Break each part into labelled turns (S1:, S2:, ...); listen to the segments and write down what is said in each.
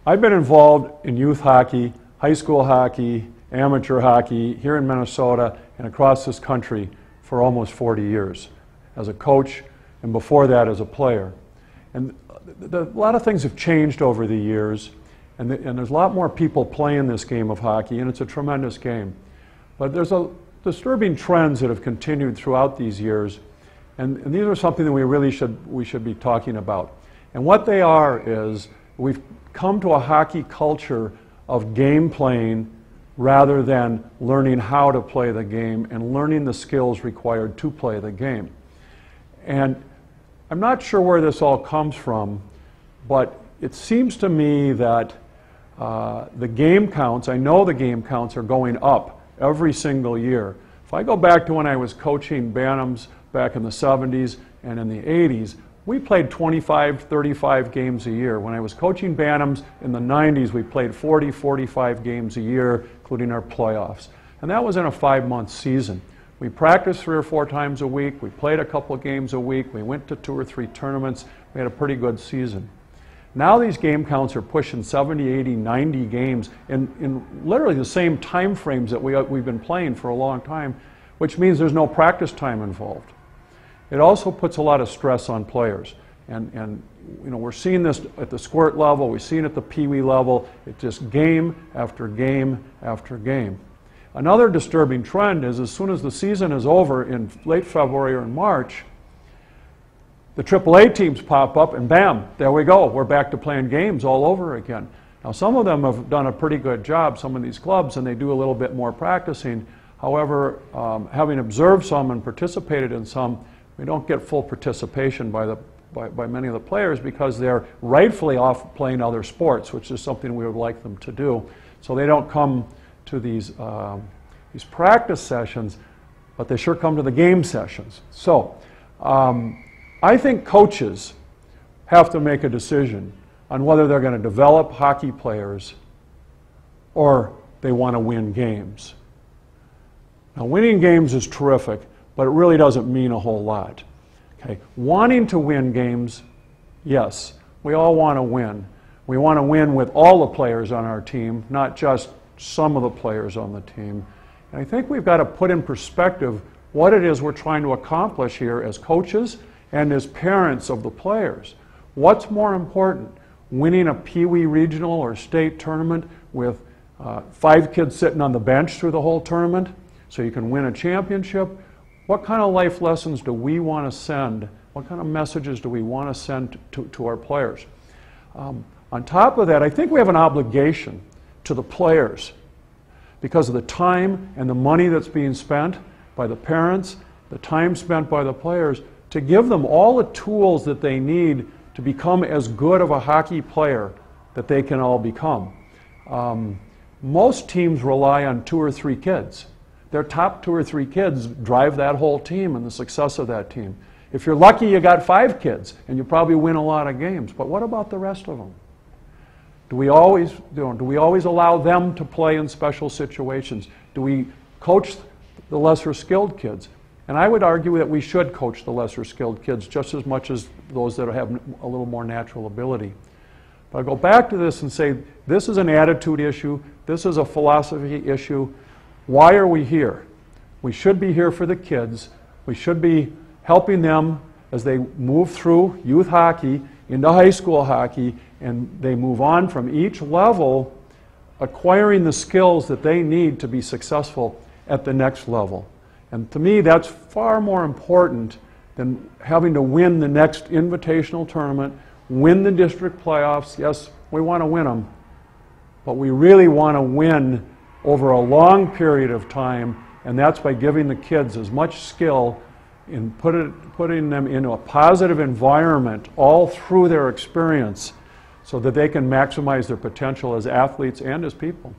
S1: I've been involved in youth hockey, high school hockey, amateur hockey here in Minnesota and across this country for almost 40 years as a coach, and before that as a player. And a lot of things have changed over the years, and there's a lot more people playing this game of hockey, and it's a tremendous game. But there's disturbing trends that have continued throughout these years, and these are something that we should be talking about. And what they are is we've come to a hockey culture of game playing rather than learning how to play the game and learning the skills required to play the game. And I'm not sure where this all comes from, but it seems to me that the game counts, I know the game counts are going up every single year. If I go back to when I was coaching Bantams back in the 70s and in the 80s, we played 25, 35 games a year. When I was coaching Bantams in the 90s, we played 40, 45 games a year, including our playoffs. And that was in a 5-month season. We practiced 3 or 4 times a week. We played a couple of games a week. We went to 2 or 3 tournaments. We had a pretty good season. Now these game counts are pushing 70, 80, 90 games in literally the same time frames that we've been playing for a long time, which means there's no practice time involved. It also puts a lot of stress on players. And you know, we're seeing this at the squirt level, we're seeing it at the pee-wee level. It's just game after game after game. Another disturbing trend is as soon as the season is over in late February or in March, the AAA teams pop up and bam, there we go. We're back to playing games all over again. Now some of them have done a pretty good job, some of these clubs, and they do a little bit more practicing. However, having observed some and participated in some, we don't get full participation by many of the players because they're rightfully off playing other sports, which is something we would like them to do. So they don't come to these practice sessions, but they sure come to the game sessions. So I think coaches have to make a decision on whether they're going to develop hockey players or they want to win games. Now, winning games is terrific, but it really doesn't mean a whole lot. Okay. Wanting to win games, yes, we all want to win. We want to win with all the players on our team, not just some of the players on the team. And I think we've got to put in perspective what it is we're trying to accomplish here as coaches and as parents of the players. What's more important, winning a Pee-wee regional or state tournament with 5 kids sitting on the bench through the whole tournament so you can win a championship? What kind of life lessons do we want to send? What kind of messages do we want to send to our players? On top of that, I think we have an obligation to the players because of the time and the money that's being spent by the parents, the time spent by the players, to give them all the tools that they need to become as good of a hockey player that they can all become. Most teams rely on 2 or 3 kids. Their top 2 or 3 kids drive that whole team and the success of that team. If you're lucky, you got 5 kids, and you probably win a lot of games. But what about the rest of them? Do we always allow them to play in special situations? Do we coach the lesser skilled kids? And I would argue that we should coach the lesser skilled kids just as much as those that have a little more natural ability. But I go back to this and say, this is an attitude issue. This is a philosophy issue. Why are we here? We should be here for the kids. We should be helping them as they move through youth hockey into high school hockey, and they move on from each level, acquiring the skills that they need to be successful at the next level. And to me, that's far more important than having to win the next invitational tournament, win the district playoffs. Yes, we want to win them, but we really want to win over a long period of time, and that's by giving the kids as much skill in putting them into a positive environment all through their experience so that they can maximize their potential as athletes and as people.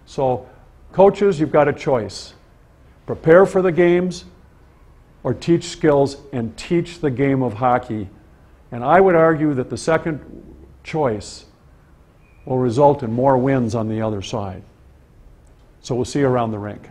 S1: So coaches, you've got a choice. Prepare for the games or teach skills and teach the game of hockey. And I would argue that the second choice will result in more wins on the other side. So we'll see you around the rink.